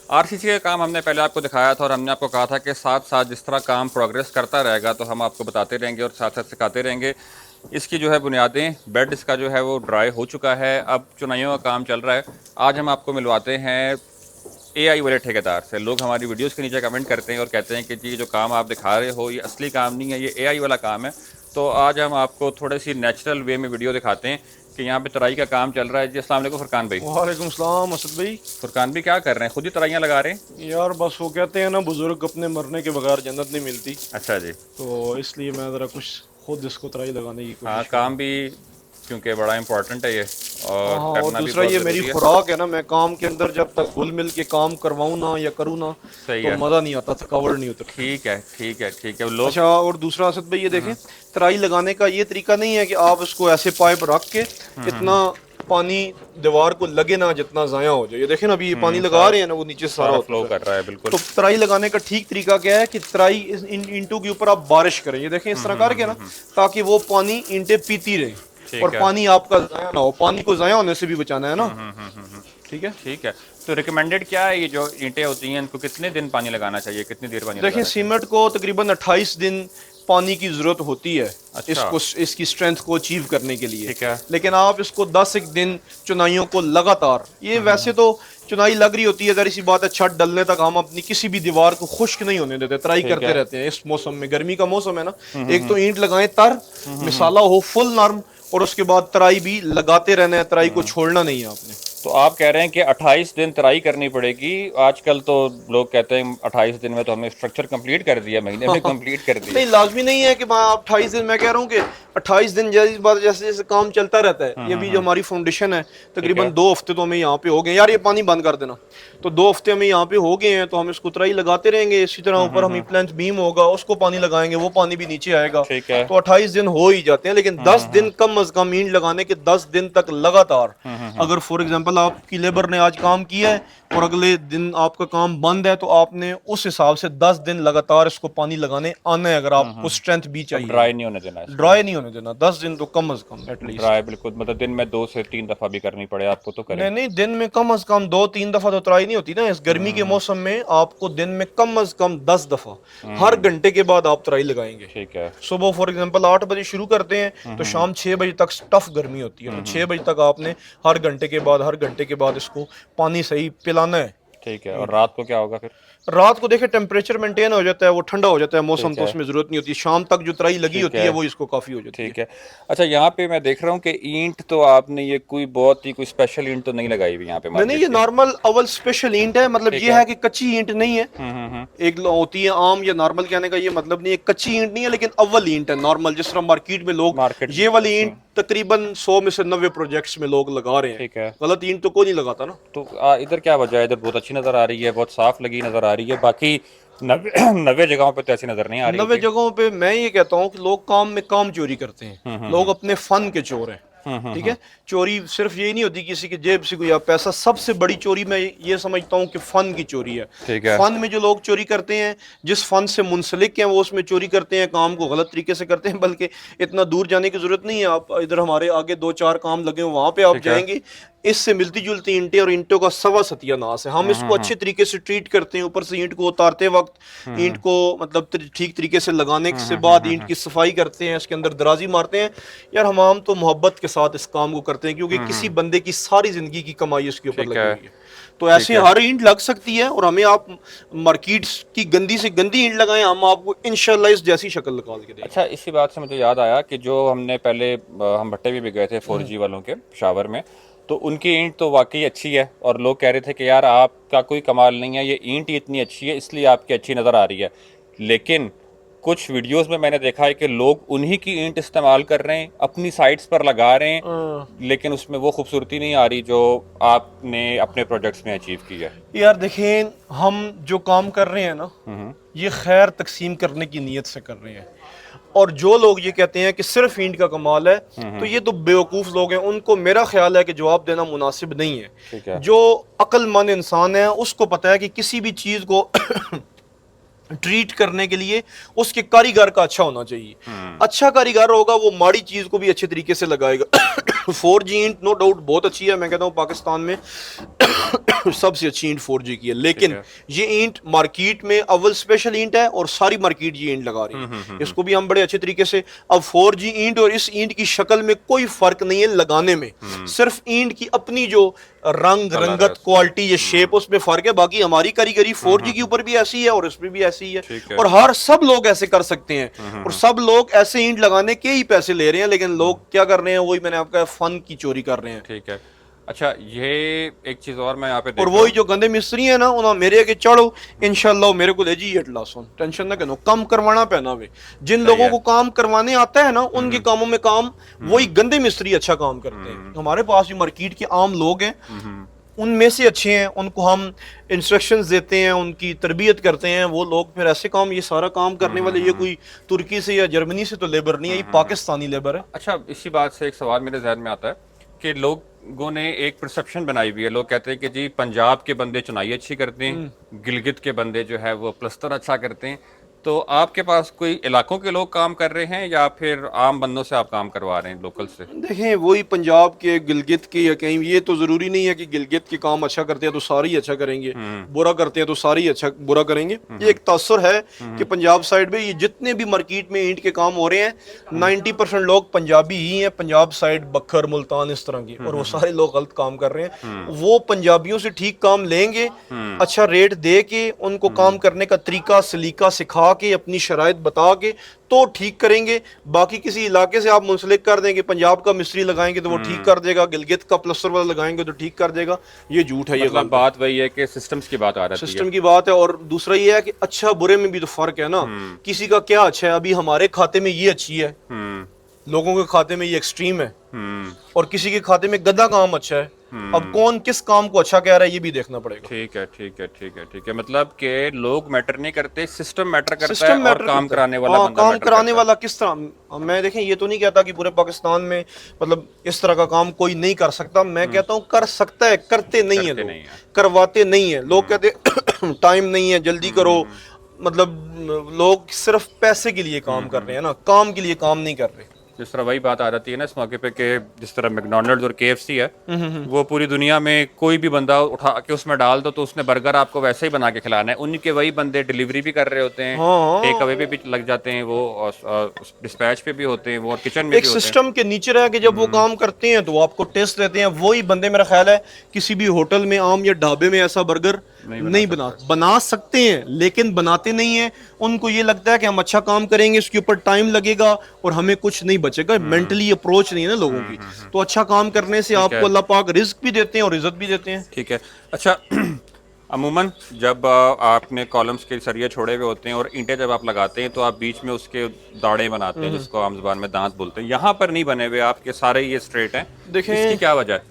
RCC का काम हमने पहले आपको दिखाया था और हमने आपको कहा था कि साथ साथ जिस तरह काम प्रोग्रेस करता रहेगा तो हम आपको बताते रहेंगे और साथ साथ सिखाते रहेंगे। इसकी जो है बुनियादें, बेड इसका जो है वो ड्राई हो चुका है, अब चुनाइयों का काम चल रहा है। आज हम आपको मिलवाते हैं एआई वाले ठेकेदार से। लोग हमारी वीडियोस के नीचे कमेंट करते हैं और कहते हैं कि जी जो काम आप दिखा रहे हो ये असली काम नहीं है, ये एआई वाला काम है। तो आज हम आपको थोड़ी सी नेचुरल वे में वीडियो दिखाते हैं कि यहाँ पे तराई का काम चल रहा है। जी अस्सलाम वालेकुम फुरकान भाई। वालेकुम सलाम असद भाई। फुरकान भी क्या कर रहे हैं, खुद ही तराइयाँ लगा रहे हैं? यार बस वो कहते हैं ना, बुजुर्ग अपने मरने के बगैर जन्नत नहीं मिलती। अच्छा जी। तो इसलिए मैं ज़रा कुछ खुद इसको ट्राई लगाने की हाँ, कोशिश कर रहा काम हूँ। भी क्योंकि बड़ा इंपॉर्टेंट है ये, और हाँ, और करना भी दूसरा बहुत ये मेरी ज़रूरी है। खुराक है ना, मैं काम के अंदर जब तक घुल मिल के काम करवाऊँ ना या करूँ ना सही तो है। मज़ा नहीं आता, थकावट नहीं उतरती। ठीक है ठीक है ठीक है। लोग अच्छा, और दूसरा असद भाई ये देखें, तराई लगाने का ये तरीका नहीं है कि आप इसको ऐसे पाइप रख के इतना पानी दीवार को लगे ना जितना ज़ाया हो जाए। ये देखें ना, अभी ये पानी लगा सारा रहे हैं ना, वो नीचे सारा सारा होता फ्लो है। कर रहा है बिल्कुल। तो तराई लगाने का ठीक तरीका क्या है कि तराई ईंटों के ऊपर आप बारिश करें। ये देखें इस तरह करके ना, ताकि वो पानी ईंटें पीती रहे ठीक और है। पानी आपका जाया ना हो। पानी को जाया होने से भी बचाना है ना। ठीक है। ठीक है। तो रिकमेंडेड क्या है, ये जो ईंटें होती हैं इनको कितने दिन पानी लगाना चाहिए, कितनी देर पानी देखिए, लगाना चाहिए? सीमेंट को तकरीबन 28 दिन पानी की जरूरत होती है अच्छा। इसकी स्ट्रेंथ को अचीव करने के लिए। ठीक है। लेकिन आप इसको 10 एक दिन चुनाइयों को लगातार, ये वैसे तो चुनाई लग रही होती है, ज़रा सी बात है, छत डलने तक हम अपनी किसी भी दीवार को खुश्क नहीं होने देते, ट्राई ठीक करते है। रहते हैं। इस मौसम में, गर्मी का मौसम है ना, एक तो ईंट लगाएं तर, मिसाला हो फुल नर्म, और उसके बाद तराई भी लगाते रहना है, तराई को छोड़ना नहीं है आपने। तो आप कह रहे हैं कि 28 दिन तराई करनी पड़ेगी। आजकल तो लोग कहते हैं 28 दिन में तो हमने स्ट्रक्चर कंप्लीट कर दिया, महीने में कंप्लीट कर दिया। नहीं, लाजमी नहीं है कि आप 28 दिन, मैं कह रहा हूँ कि 28 दिन जैसी बात, जैसे जैसे काम चलता रहता है। ये भी जो हमारी फाउंडेशन है, तकरीबन 2 हफ्ते तो हमें यहाँ पे हो गए। यार ये पानी बंद कर देना। तो 2 हफ्ते हमें यहाँ पे हो गए हैं, तो हम इसको तराई लगाते रहेंगे। इसी तरह ऊपर हमें प्लेंथ बीम होगा, उसको पानी लगाएंगे, वो पानी भी नीचे आएगा। ठीक है। तो 28 दिन हो ही जाते हैं। लेकिन 10 दिन कम अज कम ईंट लगाने के, 10 दिन तक लगातार, अगर फॉर एग्जाम्पल आपकी लेबर ने आज काम किया है और अगले दिन आपका काम बंद है, तो आपने उस हिसाब से 10 दिन लगातार इसको पानी लगाने आना है, अगर आपको स्ट्रेंथ भी चाहिए। ड्राई नहीं होने देना इसको। ड्राई नहीं होने देना, 10 दिन तो कम अज कम एटलीस्ट। ड्राई बिल्कुल, मतलब दिन में 2 से 3 दफा भी करनी पड़े आपको तो करें। नहीं नहीं, दिन में कम अज कम 2-3 दफा तो ट्राई नहीं होती ना। इस गर्मी के मौसम में आपको दिन में कम अज कम 10 दफा हर घंटे के बाद आप ट्राई लगाएंगे। ठीक है। सुबह फॉर एग्जांपल 8 बजे शुरू करते हैं, तो शाम 6 बजे तक टफ गर्मी होती है। तो 6 बजे तक आपने हर घंटे के बाद, हर घंटे के बाद इसको पानी सही पिलाना है। ठीक है। और रात को क्या होगा फिर? रात को देखे टेम्परेचर मेंटेन हो जाता है, वो ठंडा हो जाता है मौसम, ठीक तो है। उसमें जरूरत नहीं होती। शाम तक जो तराई लगी ठीक होती है। है वो इसको काफी हो जाती है। ठीक है। अच्छा, यहाँ पे मैं देख रहा हूँ कि ईंट तो आपने ये कोई बहुत ही कोई स्पेशल ईंट तो नहीं लगाई हुई यहाँ पे नहीं नहीं, ये मार्केट की? नॉर्मल अव्वल स्पेशल ईंट है। मतलब ठीक ये है। है कि कच्ची ईंट नहीं है। एक होती है आम या नॉर्मल, कहने का ये मतलब नहीं है, कच्ची ईंट नहीं है, लेकिन अव्वल ईंट है नॉर्मल। जिस तरह मार्केट में लोग मार्केट ये वाली ईंट तकरीबन 100 में से 90 प्रोजेक्ट्स में लोग लगा रहे हैं। ठीक है। गलत ईंट तो कोई नहीं लगाता ना। तो इधर क्या वजह है? इधर बहुत अच्छी नज़र आ रही है, बहुत साफ लगी नज़र आ रही है, बाकी 90 जगहों पे तो ऐसी नज़र नहीं आ रही 90 होती। जगहों पे मैं ये कहता हूँ कि लोग काम में काम चोरी करते हैं। लोग अपने फन के चोर हैं। ठीक है, चोरी सिर्फ यही नहीं होती किसी की जेब से कोई या पैसा। सबसे बड़ी चोरी मैं ये समझता हूँ कि फन की चोरी है। ठीक है। फन में जो लोग चोरी करते हैं, जिस फन से मुंसलिक हैं, वो उसमें चोरी करते हैं, काम को गलत तरीके से करते हैं। बल्कि इतना दूर जाने की जरूरत नहीं है, आप इधर हमारे आगे 2-4 काम लगे हुए, वहां पे आप ठीक है। जाएंगे, इससे मिलती जुलती ईंटें, और ईंटों का सवा सत्यानाश है। हम इसको अच्छे तरीके से ट्रीट करते हैं, ऊपर से ईंट को उतारते वक्त ईंट को मतलब ठीक तरीके से लगाने से बाद ईंट की सफाई करते हैं, इसके अंदर दराजी मारते हैं। यार हम तो मोहब्बत के साथ इस काम को करते हैं, क्योंकि किसी बंदे की सारी जिंदगी की कमाई इसके ऊपर ठीक लगी है। हुई है। तो ऐसे हर ईंट लग सकती है, और हमें आप मार्केट की गंदी से गंदी ईंट लगाएं, हम आपको इंशाल्लाह इस जैसी शक्ल निकाल के देंगे। अच्छा, इसी बात से मुझे याद आया कि जो हमने पहले हम भट्टे भी गए थे 4G वालों के शावर में, तो उनकी ईंट तो वाकई अच्छी है, और लोग कह रहे थे कि यार आपका कोई कमाल नहीं है, ये ईंट ही इतनी अच्छी है इसलिए आपकी अच्छी नज़र आ रही है। लेकिन कुछ वीडियोस में मैंने देखा है कि लोग उन्हीं की ईंट इस्तेमाल कर रहे हैं, अपनी साइट्स पर लगा रहे हैं, लेकिन उसमें वो खूबसूरती नहीं आ रही जो आपने अपने प्रोजेक्ट्स में अचीव की है। यार देखें, हम जो काम कर रहे हैं ना, ये खैर तकसीम करने की नीयत से कर रहे हैं। और जो लोग ये कहते हैं कि सिर्फ ईंट का कमाल है, तो ये तो बेवकूफ़ लोग हैं। उनको मेरा ख्याल है कि जवाब देना मुनासिब नहीं है। ठीक है। जो अक्लमंद इंसान है उसको पता है कि किसी भी चीज़ को ट्रीट करने के लिए उसके कारीगर का अच्छा होना चाहिए। अच्छा कारीगर होगा, वो माड़ी चीज़ को भी अच्छे तरीके से लगाएगा। 4G ईंट नो डाउट बहुत अच्छी है, मैं कहता हूँ पाकिस्तान में सबसे अच्छी ईंट 4G की है, लेकिन है। ये ईंट मार्केट में अव्वल स्पेशल ईंट है और सारी मार्केट ये ईंट लगा रही है। इसको भी हम बड़े अच्छे तरीके से, अब 4G ईंट और इस ईंट की शक्ल में कोई फर्क नहीं है लगाने में, सिर्फ ईंट की अपनी जो रंग कलर है रंगत उसका। क्वालिटी ये शेप उसमें फर्क है, बाकी हमारी कारीगरी 4G के ऊपर भी ऐसी है और इसमें भी ऐसी है, ठीक है। और हर सब लोग ऐसे कर सकते हैं और सब लोग ऐसे ईंट लगाने के ही पैसे ले रहे हैं, लेकिन लोग क्या कर रहे हैं, वही मैंने आपका फन की चोरी कर रहे हैं। ठीक है। अच्छा, ये एक चीज़ और मैं यहाँ पे देख और रहा वही जो गंदे मिस्त्री है ना, उन्होंने मेरे के चढ़ो इंशाल्लाह मेरे को ले जी एट लासन टेंशन ना करो, काम करवाना पैना वे, जिन सही लोगों है। को काम करवाने आता है ना उनके कामों में काम वही गंदे मिस्त्री अच्छा काम करते हैं। हमारे पास भी मार्केट के आम लोग हैं, उनमें से अच्छे हैं, उनको हम इंस्ट्रक्शंस देते हैं, उनकी तरबियत करते हैं, वो लोग फिर ऐसे काम, ये सारा काम करने वाले ये कोई तुर्की से या जर्मनी से तो लेबर नहीं है, ये पाकिस्तानी लेबर है। अच्छा, इसी बात से एक सवाल मेरे जहन में आता है कि लोगों ने एक परसेप्शन बनाई हुई है, लोग कहते हैं कि जी पंजाब के बंदे चुनाई अच्छी करते हैं, गिलगित के बंदे जो है वो प्लस्तर अच्छा करते हैं, तो आपके पास कोई इलाकों के लोग काम कर रहे हैं या फिर आम बंदों से आप काम करवा रहे हैं लोकल से? देखें वही पंजाब के गिलगित के या कहीं, ये तो जरूरी नहीं है कि गिलगित के काम अच्छा करते हैं तो सारे ही अच्छा करेंगे, बुरा करते हैं तो सारे ही अच्छा बुरा करेंगे। ये एक तासुर है कि पंजाब साइड में ये जितने भी मार्केट में ईंट के काम हो रहे हैं 90% लोग पंजाबी ही हैं, पंजाब साइड बखर मुल्तान इस तरह के, और वो सारे लोग गलत काम कर रहे हैं। वो पंजाबियों से ठीक काम लेंगे, अच्छा रेट दे के उनको काम करने का तरीका सलीका सिखा के अपनी शराइत बता के तो ठीक करेंगे। बाकी किसी इलाके से आप मुंसलिक कर देंगे, पंजाब का मिस्त्री लगाएंगे तो वो ठीक कर देगा, गिलगित का प्लस्तर वाला लगाएंगे तो ठीक कर देगा, ये झूठ है। ये मतलब बात वही है कि सिस्टम्स की बात आ रही है। सिस्टम की बात है। और दूसरा ये है कि अच्छा बुरे में भी तो फर्क है ना, किसी का क्या अच्छा है, अभी हमारे खाते में ये अच्छी है, लोगों के खाते में ये एक्सट्रीम है, और किसी के खाते में गधा काम अच्छा है। अब कौन किस काम को अच्छा कह रहा है ये भी देखना पड़ेगा। ठीक है, ठीक है, ठीक है, ठीक है। मतलब कि लोग मैटर नहीं करते, सिस्टम मैटर करता सिस्टम है मैटर और काम करता है। कराने वाला हाँ, बंदा काम मैटर कराने करता वाला किस तरह, मैं देखें ये तो नहीं कहता कि पूरे पाकिस्तान में मतलब इस तरह का काम कोई नहीं कर सकता, मैं कहता हूँ कर सकता है, करते नहीं है करते लोग, नहीं है। करवाते नहीं है लोग, कहते टाइम नहीं है जल्दी करो, मतलब लोग सिर्फ पैसे के लिए काम कर रहे हैं ना, काम के लिए काम नहीं कर रहे। जिस तरह वही बात आ जाती है ना इस मौके पे कि जिस तरह मैकडॉनल्ड्स और KFC है, वो पूरी दुनिया में कोई भी बंदा उठा के उसमें डाल दो तो उसने बर्गर आपको वैसे ही बना के खिलाना है, उनके वही बंदे डिलीवरी भी कर रहे होते हैं, हाँ। टेक अवे पे भी लग जाते हैं वो, डिस्पैच पे भी होते हैं वो, और किचन में एक भी होते हैं। सिस्टम के नीचे रह के जब वो काम करते हैं तो वो आपको टेस्ट देते हैं, वही बंदे मेरा ख्याल है किसी भी होटल में आम या ढाबे में ऐसा बर्गर नहीं बना सकते हैं, लेकिन बनाते नहीं हैं। उनको ये लगता है कि हम अच्छा काम करेंगे, इसके ऊपर टाइम लगेगा और हमें कुछ नहीं बचेगा, मेंटली अप्रोच नहीं है ना लोगों की। तो अच्छा काम करने से आपको अल्लाह पाक रिस्क भी देते हैं और इज्जत भी देते हैं। ठीक है। अच्छा, अमूमन जब आपने कॉलम्स के सरिये छोड़े हुए होते हैं और ईंटें जब आप लगाते हैं तो आप बीच में उसके दाड़े बनाते हैं, जिसको आम जुबान में दांत बोलते हैं, यहाँ पर नहीं बने हुए, आपके सारे ये स्ट्रेट हैं। देखें इसकी क्या वजह है?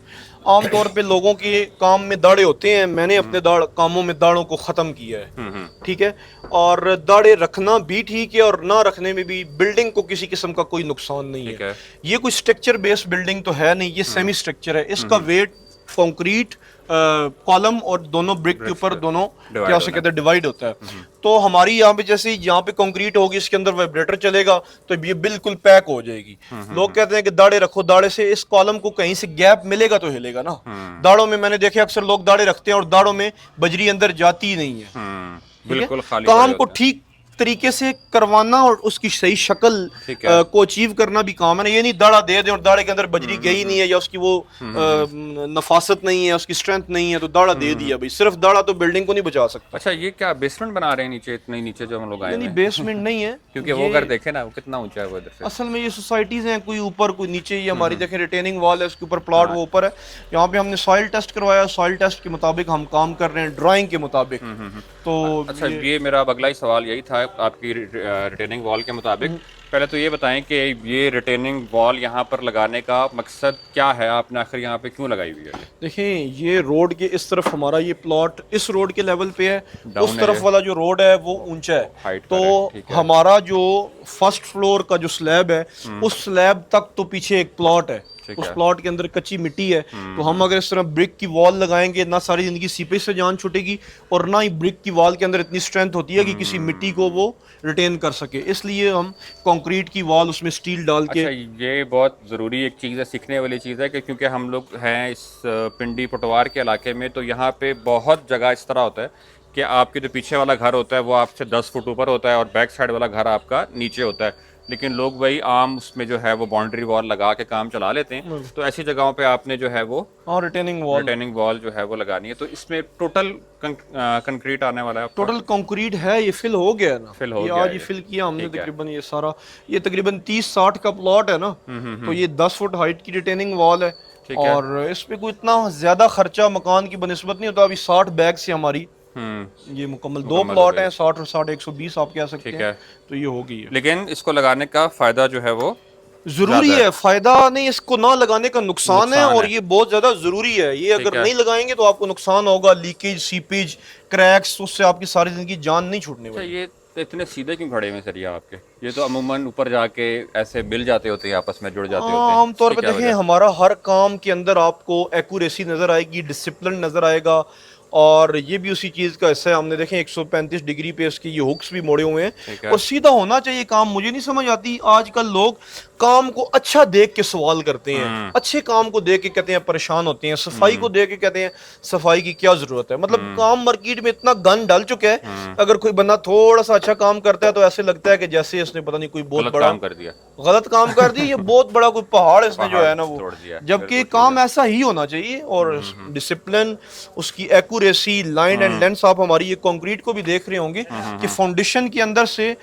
आमतौर पे लोगों के काम में दाढ़े होते हैं, मैंने अपने कामों में दाढ़ों को ख़त्म किया है, ठीक है, और दाढ़े रखना भी ठीक है और ना रखने में भी बिल्डिंग को किसी किस्म का कोई नुकसान नहीं है। ये कोई स्ट्रक्चर बेस्ड बिल्डिंग तो है नहीं, ये सेमी स्ट्रक्चर है, इसका वेट कंक्रीट कॉलम और दोनों ब्रिक के ऊपर दोनों क्या से कहते हैं डिवाइड होता है। तो हमारी यहाँ पे जैसे यहाँ पे कंक्रीट होगी, इसके अंदर वाइब्रेटर चलेगा तो ये बिल्कुल पैक हो जाएगी। लोग कहते हैं कि दाढ़े रखो, दाढ़े से इस कॉलम को कहीं से गैप मिलेगा तो हिलेगा ना। दाढ़ों में मैंने देखे अक्सर लोग दाढ़े रखते हैं और दाढ़ों में बजरी अंदर जाती ही नहीं है। बिल्कुल खाली काम को ठीक तरीके से करवाना और उसकी सही शक्ल को अचीव करना भी काम है ना, ये नहीं दाढ़ा दे दे और दाढ़े के अंदर बजरी गई नहीं है या उसकी वो नफासत नहीं है, उसकी स्ट्रेंथ नहीं है तो दाढ़ा दे दिया। भाई सिर्फ दाढ़ा तो बिल्डिंग को नहीं बचा सकता। अच्छा, ये क्या बेसमेंट बना रहे हैं नीचे, इतने नीचे जो हम लोग आए नहीं, बेसमेंट नहीं है क्योंकि वो घर देखे ना वो कितना ऊंचा है वो इधर से। असल में ये सोसाइटीज हैं, कोई ऊपर कोई नीचे, ये हमारी देखें रिटेनिंग वॉल है, उसके ऊपर प्लॉट वो ऊपर है। यहाँ पे हमने सॉइल टेस्ट करवाया, सॉइल टेस्ट के मुताबिक हम काम कर रहे हैं, ड्राइंग के मुताबिक। तो अच्छा, ये मेरा अगला ही सवाल यही था आपकी रिटेनिंग वॉल के मुताबिक। पहले तो ये बताएं कि ये रिटेनिंग वॉल यहाँ पर लगाने का मकसद क्या है, आपने आखिर यहाँ पे क्यों लगाई हुई है? देखें ये रोड के इस तरफ हमारा ये प्लॉट इस रोड के लेवल पे है, उस तरफ वाला जो रोड है वो ऊंचा है, तो हमारा जो फर्स्ट फ्लोर का जो स्लैब है उस स्लैब तक तो पीछे एक प्लॉट है, ठीक उस है। प्लॉट के अंदर कच्ची मिट्टी है, तो हम अगर इस तरह ब्रिक की वॉल लगाएंगे, ना सारी जिंदगी सीपेज से जान छूटेगी, और ना ही ब्रिक की वॉल के अंदर इतनी स्ट्रेंथ होती है कि किसी मिट्टी को वो रिटेन कर सके। इसलिए हम कंक्रीट की वॉल उसमें स्टील डाल के। अच्छा, ये बहुत ज़रूरी एक चीज़ है, सीखने वाली चीज़ है कि क्योंकि हम लोग हैं इस पिंडी पटवार के इलाके में, तो यहाँ पे बहुत जगह इस तरह होता है कि आपके जो पीछे वाला घर होता है वो आपसे 10 फुट ऊपर होता है और बैक साइड वाला घर आपका नीचे होता है, लेकिन लोग वही आम उसमें जो है वो बाउंड्री वॉल लगा के काम चला लेते हैं। तो ऐसी जगहों पे आपने जो है वो हाँ, रिटेनिंग वॉल, रिटेनिंग वॉल जो है वो लगानी है। तो इसमें टोटल कंक्रीट आने वाला है आपका? टोटल कंक्रीट है, ये फिल हो गया ना, फिल हो ये गया आज ये। ही फिल किया हमने ठीक है। तकरीबन। ये सारा, ये तकरीबन 30-60 का प्लॉट है ना, तो ये 10 फुट हाइट की रिटेनिंग वॉल है। ठीक है। और इस पे कोई इतना ज्यादा खर्चा मकान की बनिस्बत नहीं होता। अभी 60 बैग से हमारी ये मुकम्मल 2 मुकम्मल हो प्लॉट गई। हैं, 60 और 60 120 आप कह सकते ठीक हैं। है। तो ये हो गई है। लेकिन इसको लगाने का फ़ायदा जो है वो जरूरी ज़्यादा है, फायदा नहीं, इसको ना लगाने का नुकसान है, नुकसान और है। ये बहुत ज्यादा जरूरी है। ये ठीक अगर है। नहीं लगाएंगे तो आपको नुकसान होगा, लीकेज, सीपेज, क्रैक्स, उससे आपकी सारी जिंदगी जान नहीं छूटने अच्छा, वाली। ये इतने सीधे क्यों खड़े हुए हैं सर ये आपके? ये तो अमूमन ऊपर जाके ऐसे मिल जाते होते हैं, आपस में जुड़ जाते होते हैं, आम तौर इसकी पे क्या देखें, वजह? हमारा हर काम के अंदर आपको एक्यूरेसी नजर आएगी, डिसिप्लिन नजर आएगा, और ये भी उसी चीज का हिस्सा है। हमने देखें 135 डिग्री पे इसके ये हुक्स भी मोड़े हुए हैं, ठीक है। और सीधा होना चाहिए काम। मुझे नहीं समझ आती आजकल लोग काम को अच्छा देख के सवाल करते हैं, अच्छे काम को देख के कहते हैं परेशान होते हैं, सफाई को देख के कहते हैं सफाई की क्या जरूरत है। मतलब काम मार्केट में इतना गंद डल चुका है, अगर कोई बंदा थोड़ा सा अच्छा काम करता है तो ऐसे लगता है कि जैसे इसने पता नहीं कोई बहुत गलत बड़ा काम कर दिया, गलत काम कर दी, ये बहुत बड़ा कोई पहाड़ इसने जो पहाड़ है ना वो, तोड़ दिया। जबकि बिल्कुल काम ठीक है। ऐसा ही होना चाहिए। और डिसिप्लिन, उसकी एक्यूरेसी, लाइन एंड लेंथ, आप हमारी ये कंक्रीट को भी देख रहे होंगे कि फाउंडेशन के अंदर से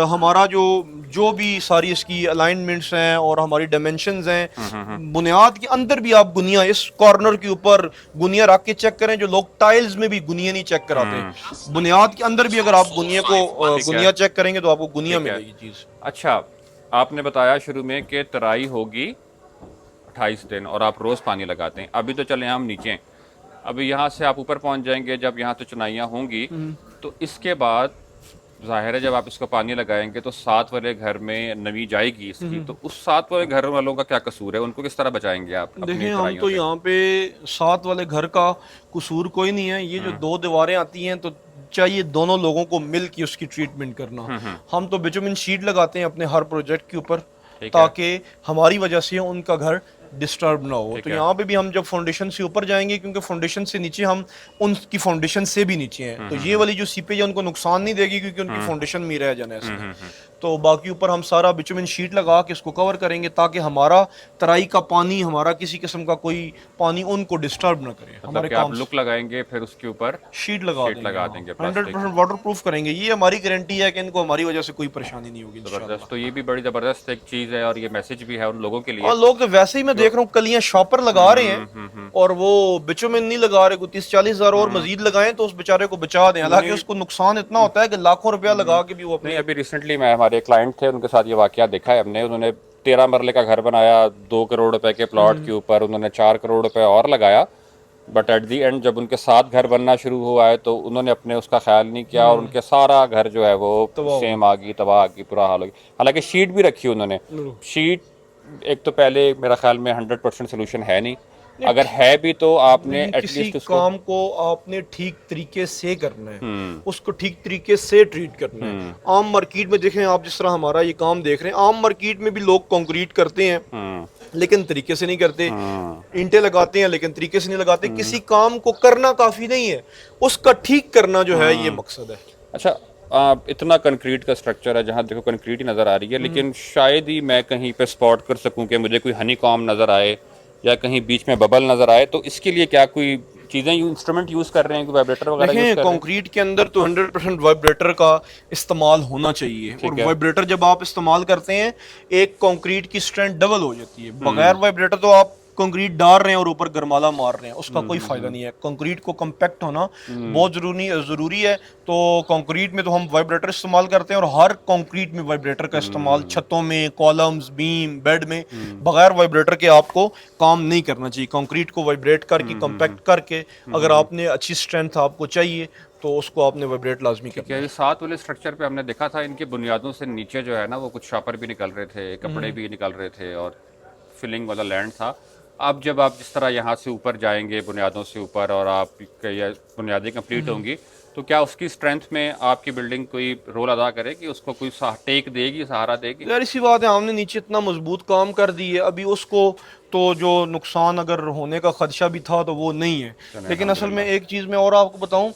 हमारा जो जो भी सारी इसकी अलाइनमेंट्स हैं और हमारी डायमेंशंस हैं, बुनियाद के अंदर भी आप गुनिया, इस कॉर्नर के ऊपर गुनिया रख के चेक करें, जो लोग टाइल्स में भी गुनिया नहीं चेक कराते, बुनियाद के अंदर भी अगर आप गुनिया को ठीक है। गुनिया चेक करेंगे तो आपको गुनिया ठीक है। मिलेगी चीज। अच्छा, आपने बताया शुरू में कि तराई होगी 28 दिन और आप रोज़ पानी लगाते हैं। अभी तो चले हम नीचे हैं, अभी यहाँ से आप ऊपर पहुँच जाएंगे, जब यहाँ तो चुनाइयाँ होंगी तो इसके बाद जाहिर है जब आप इसको पानी लगाएंगे तो साथ वाले घर में नमी जाएगी इसकी, तो उस साथ वाले घर वालों का क्या कसूर है? उनको किस तरह बचाएंगे आप अपनी देखें, हम तराइयों तो से? यहाँ पे साथ वाले घर का कसूर कोई नहीं है। ये जो दो दीवारें आती हैं तो चाहिए दोनों लोगों को मिल के उसकी ट्रीटमेंट करना। हम तो बिटुमिन शीट लगाते हैं अपने हर प्रोजेक्ट के ऊपर, ठीक है। ताकि हमारी वजह से उनका घर डिस्टर्ब ना हो। ठीक तो है। यहाँ पे भी हम जब फाउंडेशन से ऊपर जाएंगे, क्योंकि फाउंडेशन से नीचे हम उनकी फाउंडेशन से भी नीचे हैं, तो ये वाली जो सीपेज है उनको नुकसान नहीं देगी, क्योंकि उनकी फाउंडेशन में ही रह जाना है इसने। तो बाकी ऊपर हम सारा बिटुमिन शीट लगा के इसको कवर करेंगे, ताकि हमारा तराई का पानी, हमारा किसी किस्म का कोई पानी उनको डिस्टर्ब ना करे। मतलब हमारे कि आप काम लुक लगाएंगे फिर उसके ऊपर शीट लगा शीट लगा देंगे प्लास्टिक 100% वाटर प्रूफ करेंगे। ये हमारी गारंटी है कि इनको हमारी वजह से कोई परेशानी नहीं होगी इंशाल्लाह। जबरदस्त। तो ये भी बड़ी ज़बरदस्त एक चीज़ है और ये मैसेज भी है उन लोगों के लिए। और लोग तो वैसे ही, मैं देख रहा हूँ कलियां शॉपर लगा रहे हैं और वो बिचुमिन नहीं लगा रहे, कोई 30-40 हजार और मजीद लगाएं तो उस बेचारे को बचा दें। हालांकि उसको नुकसान इतना होता है कि लाखों रुपया लगा के भी वो नहीं, अपने। अभी रिसेंटली मैं हमारे क्लाइंट थे, उनके साथ ये वाकया देखा है हमने। उन्होंने 13 मरले का घर बनाया 2 करोड़ रुपए के प्लॉट के ऊपर, उन्होंने 4 करोड़ रुपए और लगाया, बट एट दी एंड जब उनके साथ घर बनना शुरू हुआ है तो उन्होंने अपने उसका ख्याल नहीं किया और उनके सारा घर जो है वो सेम आ गई, तबाह आ गई, बुरा हाल हो गया। हालांकि शीट भी रखी उन्होंने। शीट एक तो पहले मेरा ख्याल में 100% सोल्यूशन है नहीं, अगर है भी तो आपने किसी एटलीस्ट उसको काम को आपने ठीक तरीके से करना है, उसको ठीक तरीके से ट्रीट करना है। आम मार्केट में देखें आप, जिस तरह हमारा ये काम देख रहे हैं, आम मार्केट में भी लोग कंक्रीट करते हैं लेकिन तरीके से नहीं करते, ईंटें लगाते हैं लेकिन तरीके से नहीं लगाते। किसी काम को करना काफी नहीं है, उसका ठीक करना जो है ये मकसद है। अच्छा, इतना कंक्रीट का स्ट्रक्चर है, जहाँ देखो कंक्रीट ही नज़र आ रही है, लेकिन शायद ही मैं कहीं पे स्पॉट कर सकूं कि मुझे कोई हनी कॉम नज़र आए या कहीं बीच में बबल नज़र आए। तो इसके लिए क्या कोई चीज़ें इंस्ट्रूमेंट यूज़ कर रहे हैं, वाइब्रेटर वगैरह यूज़ देखें, कर रहे हैं? कंक्रीट के अंदर तो 100% वाइब्रेटर का इस्तेमाल होना चाहिए। और वाइब्रेटर जब आप इस्तेमाल करते हैं, एक कंक्रीट की स्ट्रेंथ डबल हो जाती है। बगैर वाइब्रेटर तो आप कंक्रीट डाल रहे हैं और ऊपर गरमाला मार रहे हैं, उसका कोई फायदा नहीं है। कंक्रीट को कंपैक्ट होना बहुत जरूरी है। तो कंक्रीट में तो हम वाइब्रेटर इस्तेमाल करते हैं, और हर कंक्रीट में वाइब्रेटर का इस्तेमाल, छतों में, कॉलम्स, बीम, बेड में, बगैर वाइब्रेटर के आपको काम नहीं करना चाहिए। कंक्रीट को वाइब्रेट करके, कंपैक्ट करके, अगर आपने अच्छी स्ट्रेंथ आपको चाहिए तो उसको आपने वाइब्रेट लाजमी करना है। ये साथ वाले स्ट्रक्चर पे हमने देखा था, इनकी बुनियादों से नीचे जो है ना वो कुछ शापर भी निकल रहे थे, कपड़े भी निकल रहे थे और फिलिंग वाला लैंड था। अब जब आप जिस तरह यहाँ से ऊपर जाएंगे बुनियादों से ऊपर और आप या बुनियादें कंप्लीट होंगी, तो क्या उसकी स्ट्रेंथ में आपकी बिल्डिंग कोई रोल अदा करेगी, उसको कोई टेक देगी, सहारा देगी? यार इसी बात है, हमने नीचे इतना मजबूत काम कर दी है, अभी उसको तो जो नुकसान अगर होने का खदशा भी था तो वो नहीं है। चलें, लेकिन असल में अल्हम्दुलिल्लाह। एक चीज़ मैं और आपको बताऊं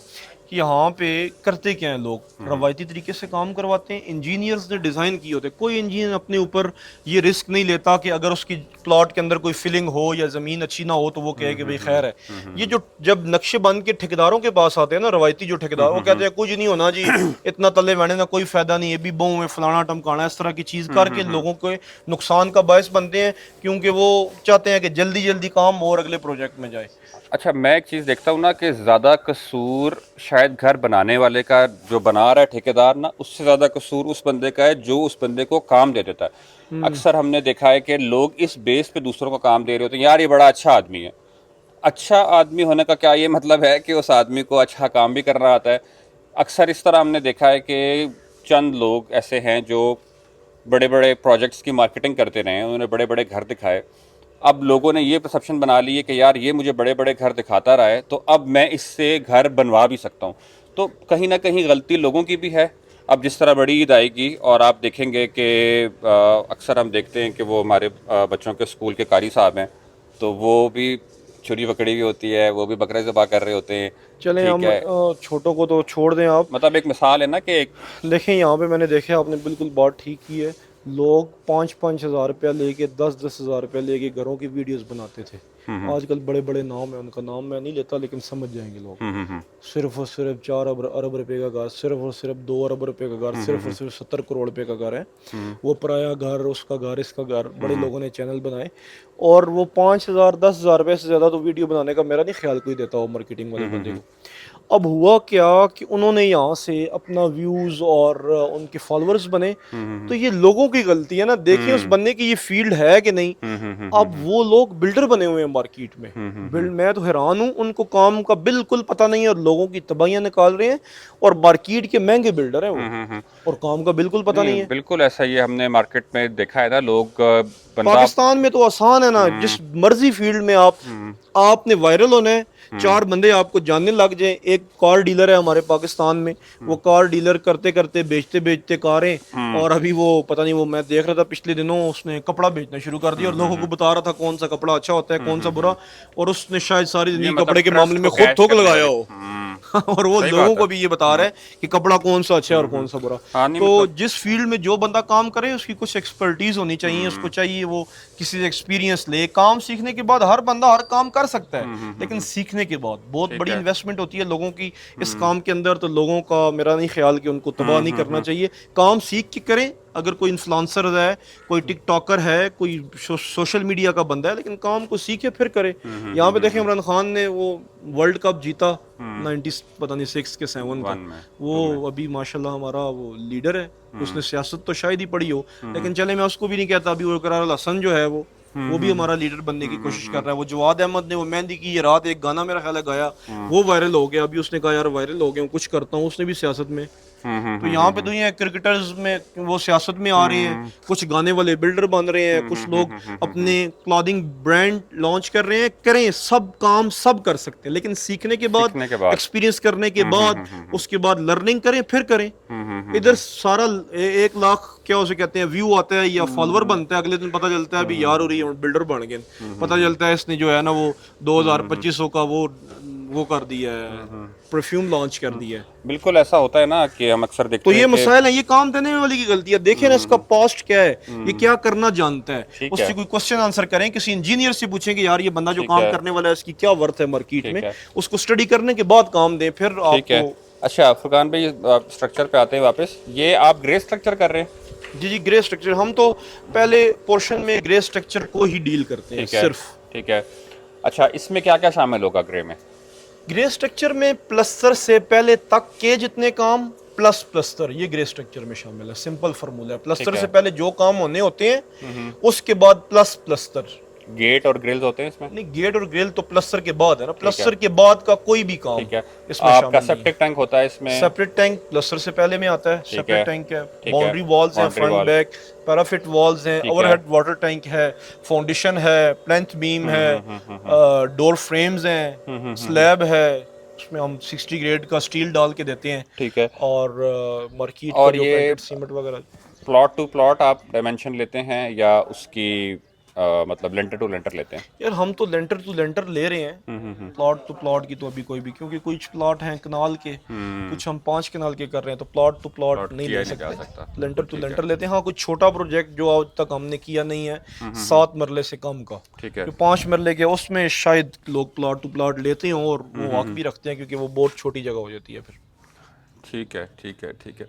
कि यहाँ पे करते क्या हैं लोग, रवायती तरीके से काम करवाते हैं। इंजीनियर्स ने डिज़ाइन किए होते हैं, कोई इंजीनियर अपने ऊपर ये रिस्क नहीं लेता कि अगर उसकी प्लॉट के अंदर कोई फिलिंग हो या ज़मीन अच्छी ना हो तो वो कहे कि भाई खैर है। ये जो जब नक्शे बंद के ठेकेदारों के पास आते हैं ना, रवायती जो ठेकेदार, वो कहते हैं कुछ नहीं होना जी, इतना तले बहने ना कोई फायदा नहीं, ये भी बहु में फलाना टमकाना, इस तरह की चीज़ करके लोगों को नुकसान का बायस बनते हैं, क्योंकि वो चाहते हैं कि जल्दी जल्दी काम और अगले प्रोजेक्ट में जाए। अच्छा, मैं एक चीज़ देखता हूँ ना कि ज़्यादा कसूर शायद घर बनाने वाले का, जो बना रहा है ठेकेदार ना, उससे ज़्यादा कसूर उस बंदे का है जो उस बंदे को काम दे देता है। अक्सर हमने देखा है कि लोग इस बेस पे दूसरों को काम दे रहे होते हैं, यार ये बड़ा अच्छा आदमी है। अच्छा आदमी होने का क्या ये मतलब है कि उस आदमी को अच्छा काम भी करना आता है? अक्सर इस तरह हमने देखा है कि चंद लोग ऐसे हैं जो बड़े बड़े प्रोजेक्ट्स की मार्केटिंग करते रहे हैं, उन्होंने बड़े बड़े घर दिखाए। अब लोगों ने ये परसेप्शन बना ली है कि यार ये मुझे बड़े बड़े घर दिखाता रहा है, तो अब मैं इससे घर बनवा भी सकता हूँ। तो कहीं ना कहीं गलती लोगों की भी है। अब जिस तरह बड़ी ईद आएगी और आप देखेंगे कि अक्सर हम देखते हैं कि वो हमारे बच्चों के स्कूल के कारी साहब हैं, तो वो भी छुरी पकड़ी हुई होती है, वो भी बकरे ज़बह कर रहे होते हैं। चलें ठीक हम है, छोटों को तो छोड़ दें आप। मतलब एक मिसाल है ना कि देखें यहाँ पे मैंने देखा, आपने बिल्कुल बात ठीक की है। लोग 5-5 हज़ार रुपया लेके, 10-10 हज़ार रुपया लेके घरों की वीडियोस बनाते थे। आजकल बड़े बड़े नाम है, उनका नाम मैं नहीं लेता लेकिन समझ जाएंगे लोग। सिर्फ और सिर्फ 4 अरब रुपए का घर, सिर्फ और सिर्फ 2 अरब रुपए का घर, सिर्फ और सिर्फ 70 करोड़ रुपए का घर है। वो पराया घर, उसका घर, इसका घर, बड़े लोगों ने चैनल बनाए, और वो 5 हज़ार 10 हज़ार रुपये से ज़्यादा तो वीडियो बनाने का मेरा नहीं ख्याल कोई देता हो मार्केटिंग वाले बंदे को। अब हुआ क्या कि उन्होंने यहाँ से अपना व्यूज और उनके फॉलोअर्स बने, तो ये लोगों की गलती है ना। देखिए उस बंदे की ये फील्ड है कि नहीं। अब वो लोग बिल्डर बने हुए हैं मार्केट में। मैं तो हैरान हूँ, उनको काम का बिल्कुल पता नहीं है और लोगों की तबाहियां निकाल रहे हैं, और मार्केट के महंगे बिल्डर हैं वो, और काम का बिल्कुल पता नहीं है। बिल्कुल ऐसा ही है, हमने मार्केट में देखा है ना, लोग बंदा पाकिस्तान में तो आसान है ना, जिस मर्जी फील्ड में आपने वायरल होना है, 4 बंदे आपको जानने लग जाए। एक कार डीलर है हमारे पाकिस्तान में, वो कार डीलर करते करते बेचते बेचते कारें, और अभी वो पता नहीं, वो मैं देख रहा था पिछले दिनों, उसने कपड़ा बेचना शुरू कर दिया और लोगों को बता रहा था कौन सा कपड़ा अच्छा होता है, कौन सा बुरा, और उसने शायद सारी जिंदगी मतलब कपड़े के ट्रस्ट मामले में को खुद कैच थोक करने लगाया वाली। हो। और वो लोगों को भी ये बता रहा है कि कपड़ा कौन सा अच्छा है और कौन सा बुरा। हाँ, नहीं तो मतलब जिस फील्ड में जो बंदा काम करे उसकी कुछ एक्सपर्टीज होनी चाहिए, उसको चाहिए वो किसी से एक्सपीरियंस ले। काम सीखने के बाद हर बंदा हर काम कर सकता है, लेकिन सीखने के बाद बहुत बड़ी इन्वेस्टमेंट होती है लोगों की इस काम के अंदर। तो लोगों का मेरा नहीं ख्याल कि उनको तबाह नहीं करना चाहिए, काम सीख के करें। अगर कोई इन्फ्लुएंसर है, कोई टिकटॉकर है, कोई सोशल मीडिया का बंदा है, लेकिन काम को सीखे फिर करे। यहाँ पे देखें इमरान खान ने वो वर्ल्ड कप जीता 90 पता नहीं 6 के 7 का, वो अभी माशाल्लाह हमारा वो लीडर है। उसने सियासत तो शायद ही पढ़ी हो, लेकिन चले मैं उसको भी नहीं कहता। अभी वो करार हसन जो है वो भी हमारा लीडर बनने की कोशिश कर रहा है। वो जवाद अहमद ने वो मेहंदी की ये रात एक गाना मेरा ख्याल है गाया, वो वायरल हो गया। अभी उसने कहा यार वायरल हो गया, कुछ करता हूँ, उसने भी सियासत में। तो यहाँ पे दुनिया क्रिकेटर्स में वो सियासत में आ रहे हैं, कुछ गाने वाले बिल्डर बन रहे हैं, कुछ लोग अपने क्लॉथिंग ब्रांड लॉन्च कर रहे हैं। करें, सब काम सब कर सकते हैं, लेकिन सीखने के बाद, एक्सपीरियंस करने के बाद, उसके बाद लर्निंग करें, फिर करें। इधर सारा 1 लाख क्या उसे कहते हैं व्यू आता है या फॉलोअर बनता है, अगले दिन पता चलता है अभी यार हो रही है बिल्डर बन गए। पता चलता है इसने जो है ना वो 2000-2500 का वो कर दिया है, परफ्यूम लॉन्च कर दिया है। बिल्कुल ऐसा होता है ना कि हम अक्सर देखते तो हैं ये कि मसाइल है, ये काम देने वाली की गलती है। देखें ना इसका पास्ट क्या है, ये क्या करना जानता है, ठीक उससे है। कोई क्वेश्चन आंसर करें, किसी इंजीनियर से पूछें कि यार ये बंदा जो काम करने वाला है इसकी क्या वर्थ है मार्केट ठीक में, है। उसको स्टडी करने के बाद काम दें, फिर ठीक है। आपको। अच्छा फुरकान भाई, स्ट्रक्चर पे आते हैं वापस। ये आप ग्रे स्ट्रक्चर कर रहे हैं? जी ग्रे स्ट्रक्चर, हम तो पहले पोर्शन में ग्रे स्ट्रक्चर को ही डील करते हैं सिर्फ। ठीक है। अच्छा, इसमें क्या क्या शामिल होगा ग्रे में? ग्रे स्ट्रक्चर में प्लस्तर से पहले तक के जितने काम प्लस प्लस्तर, ये ग्रे स्ट्रक्चर में शामिल है। सिंपल फार्मूला है, प्लस्तर से पहले जो काम होने होते हैं उसके बाद प्लस प्लस्तर। गेट और ग्रिल्स होते हैं इसमें? नहीं, गेट और ग्रिल तो प्लस्तर के बाद है ना, प्लस्तर के बाद का कोई भी काम ठीक है। इसमें आपका शामिल नहीं है। सेप्टिक टैंक होता है इसमें? सेपरेट टैंक प्लस्तर से पहले में आता है, ठीक सेपरेट है, टैंक है, ठीक है। बाउंड्री वॉल्स हैं, boundary front wall, back, parapet walls हैं, ठीक है। ओवरहेड वाटर टैंक है, फाउंडेशन है, प्लेंथ बीम है, डोर फ्रेम्स हैं, स्लैब है, उसमें हम 60 ग्रेड का स्टील डाल के देते हैं, ठीक है। और मार्केट का और जो ये पेंटेड सीमेंट वगैरह। प्लॉट टू प्लॉट आप डायमेंशन लेते हैं या उसकी मतलब लेंटर टू लेंटर लेते हैं? यार हम तो लेंटर टू लेंटर ले रहे हैं, प्लॉट टू प्लॉट की तो अभी कोई भी, क्योंकि कुछ प्लॉट हैं कनाल के, कुछ हम 5 कनाल के कर रहे हैं, तो प्लॉट टू प्लॉट नहीं किया ले नहीं जा सकते, सकता। लेंटर टू लेंटर लेते हैं। हाँ, कुछ छोटा प्रोजेक्ट जो आज तक हमने किया नहीं है, 7 मरले से कम का, ठीक है। जो 5 मरले के, उसमें शायद लोग प्लॉट टू प्लॉट लेते हैं और वो हक भी रखते हैं, क्योंकि वो बहुत छोटी जगह हो जाती है फिर। ठीक है, ठीक है, ठीक है।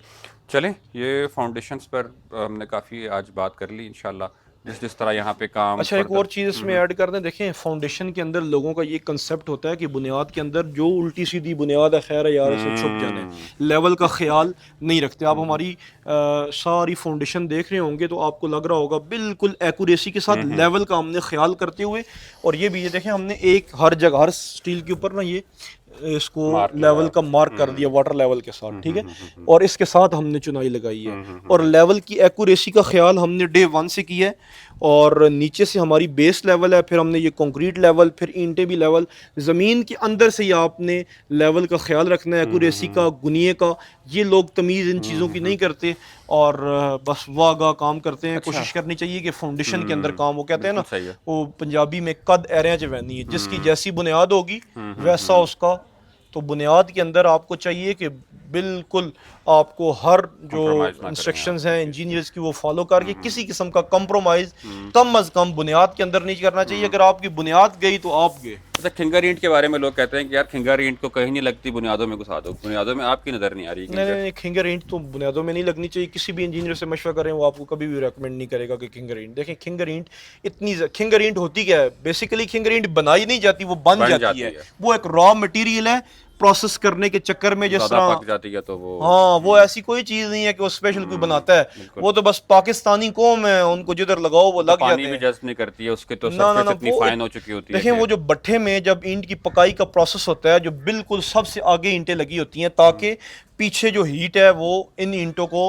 चलें, ये फाउंडेशंस पर हमने काफ़ी आज बात कर ली। इंशाल्लाह जिस जिस तरह यहाँ पे काम अच्छा, एक further- और चीज़ इसमें ऐड कर दें, देखें फाउंडेशन के अंदर लोगों का ये कंसेप्ट होता है कि बुनियाद के अंदर जो उल्टी सीधी बुनियाद है, खैर है यार, उसे छुप जाने, लेवल का ख्याल नहीं रखते। आप हमारी सारी फाउंडेशन देख रहे होंगे तो आपको लग रहा होगा बिल्कुल एक्यूरेसी के साथ लेवल का हमने ख्याल करते हुए, और ये भी ये देखें हमने एक हर जगह, हर स्टील के ऊपर ना ये इसको लेवल का मार्क कर दिया वाटर लेवल के साथ, ठीक है, और इसके साथ हमने चुनाई लगाई है, और लेवल की एक्यूरेसी का ख्याल हमने डे 1 से किया है, और नीचे से हमारी बेस लेवल है, फिर हमने ये कंक्रीट लेवल, फिर ईंटें भी लेवल, ज़मीन के अंदर से ही आपने लेवल का ख्याल रखना है, एक्यूरेसी का, गुनिये का। ये लोग तमीज़ इन चीज़ों की नहीं करते और बस वागा काम करते हैं। कोशिश करनी चाहिए कि फाउंडेशन के अंदर काम, वो कहते हैं ना, बिल्कुल सही है। वो पंजाबी में कद एरिया जवैनी है, जिसकी जैसी बुनियाद होगी वैसा उसका, तो बुनियाद के अंदर आपको चाहिए कि बिल्कुल आपको हर जो Compromise ना करें इंस्ट्रक्शंस हैं इंजीनियर्स की वो फॉलो करके किसी किस्म का कंप्रोमाइज कम अज कम बुनियाद के अंदर नहीं करना चाहिए। अगर आपकी बुनियाद गई तो आप गए। अच्छा, खिंगर ईंट के बारे में लोग कहते हैं कि यार खिंगर ईंट तो कहीं नहीं लगती, बुनियादों में घुसा दो। बुनियादों में आपकी नज़र नहीं आ रही? नहीं नहीं, खिंगर ईंट तो बुनियादों में नहीं लगनी चाहिए। किसी भी इंजीनियर से मशवरा करें, वो आपको कभी भी रेकमेंड नहीं करेगा कि खिंगर ईंट। देखें, खिंगर ईंट खिंगर ईंट होती क्या है बेसिकली? खिंगर ईंट बनाई नहीं जाती, वो बन जाती है। वो एक रॉ मटेरियल है, प्रोसेस करने के चक्कर में जिस ज़्यादा तरह पक जाती है तो वो, हाँ, वो ऐसी कोई चीज नहीं है कि वो स्पेशल कोई बनाता है। वो तो बस पाकिस्तानी कौम है, उनको जिधर लगाओ वो लग पानी जाते भी हैं। जस्ट नहीं करती है, उसके तो ना ना सरफेस ना, इतनी फाइन हो चुकी होती है देखें, वो जो भट्ठे में जब ईंट की पकाई का प्रोसेस होता है, जो बिल्कुल सबसे आगे ईंटें लगी होती हैं, ताकि पीछे जो हीट है वो इन ईंटों को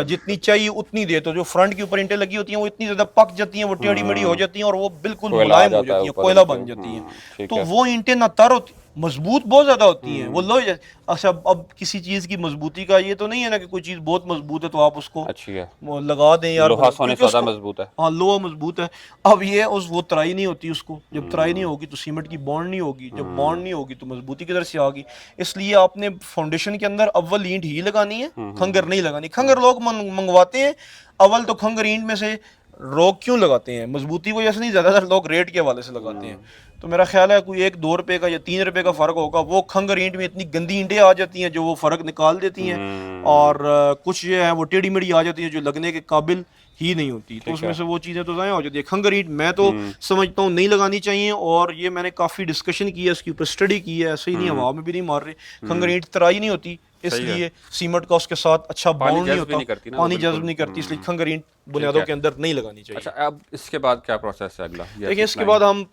जितनी चाहिए उतनी दे, तो जो फ्रंट के ऊपर ईंटें लगी होती हैं वो इतनी ज्यादा पक जाती हैं, वो टेढ़ी मेढ़ी हो जाती हैं और वो बिल्कुल मुलायम हो जाती हैं, कोयला बन जाती हैं। तो वो ईंटें ना तर होती, मजबूत बहुत ज्यादा होती हैं, वो लोहे। अच्छा, अब किसी चीज की मजबूती का ये तो नहीं है ना कि कोई चीज बहुत मजबूत है तो आप उसको अच्छी है, वो लगा दें यार, लोहा सोने से क्योंकि ज़्यादा उसको- मजबूत है। हाँ, लोहा मजबूत है। अब ये वो तराई नहीं होती उसको, जब तराई नहीं होगी तो सीमेंट की बॉन्ड नहीं होगी, जब बॉन्ड नहीं होगी तो मजबूती किधर से आगी? इसलिए आपने फाउंडेशन के अंदर अव्वल ईंट ही लगानी है, खंगर नहीं लगानी। खंगर लोग मंगवाते हैं, अव्वल तो खंगर ईंट में से रोक क्यों लगाते हैं? मजबूती को जैसे नहीं, ज्यादातर लोग रेट के हवाले से लगाते हैं। तो मेरा ख्याल है कोई 1-2 रुपए का या 3 रुपए का फर्क होगा। वो खंगर ईंट में इतनी गंदी ईंटें आ जाती हैं जो वो फर्क निकाल देती हैं, और कुछ जो है वो टेढ़ी मेढ़ी आ जाती है जो लगने के काबिल ही नहीं होती, तो उसमें से वो चीज़ें तो ज़ाया हो जाती है। खंगर ईंट मैं तो समझता हूँ नहीं लगानी चाहिए, और ये मैंने काफ़ी डिस्कशन की है, इसके ऊपर स्टडी की है, ऐसे ही नहीं हवा में भी नहीं मार रहे। खंगर ईंट तराई नहीं होती, इसलिए सीमेंट का उसके साथ अच्छा बॉन्ड नहीं होता, पानी जज्ब नहीं करती, इसलिए खंगर ईंट बुनियादों के अंदर नहीं लगानी चाहिए। अच्छा, अब इसके बाद क्या प्रोसेस है अगला? देखिए, इसके बाद हम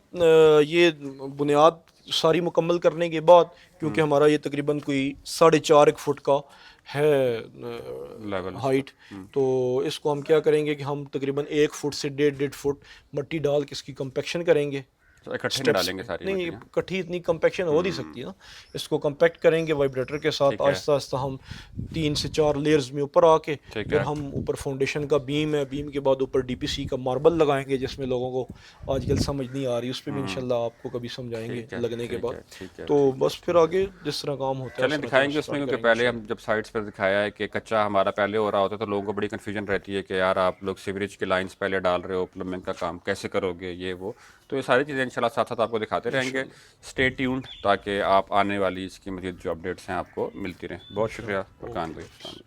ये बुनियाद सारी मुकम्मल करने के बाद, क्योंकि हमारा ये तकरीबन कोई 4.5 फुट का है लेवल हाइट, तो इसको हम क्या करेंगे कि हम तकरीबन 1 फुट से 1.5 फुट मिट्टी डाल के इसकी कंपेक्शन करेंगे। इकट्ठे नहीं डालेंगे सारी नहीं, मट्टियाँ? इकट्ठी इतनी कंपेक्शन हो नहीं सकती ना। इसको कंपैक्ट करेंगे वाइब्रेटर के साथ, आहिस्ता आहिस्ता हम 3 से 4 लेयर्स में ऊपर आके फिर हम ऊपर फाउंडेशन का बीम है, बीम के बाद ऊपर डीपीसी का मार्बल लगाएंगे, जिसमें लोगों को आजकल समझ नहीं आ रही, उस पर भी इंशाल्लाह आपको कभी समझाएंगे लगने के बाद। तो बस फिर आगे जिस तरह काम होता है चलें दिखाएंगे उसमें, क्योंकि पहले हम जब साइट्स पर दिखाया है कि कच्चा हमारा पहले हो रहा होता है तो लोगों को बड़ी कन्फ्यूजन रहती है कि यार आप लोग सीवरेज की लाइंस पहले डाल रहे हो, प्लम्बिंग का काम कैसे करोगे, ये वो। तो ये सारी चीज़ें इंशाल्लाह साथ साथ आपको दिखाते रहेंगे। स्टे ट्यून्ड, ताकि आप आने वाली इसकी मज़ीद जो अपडेट्स हैं आपको मिलती रहें। बहुत शुक्रिया फरकान भाई।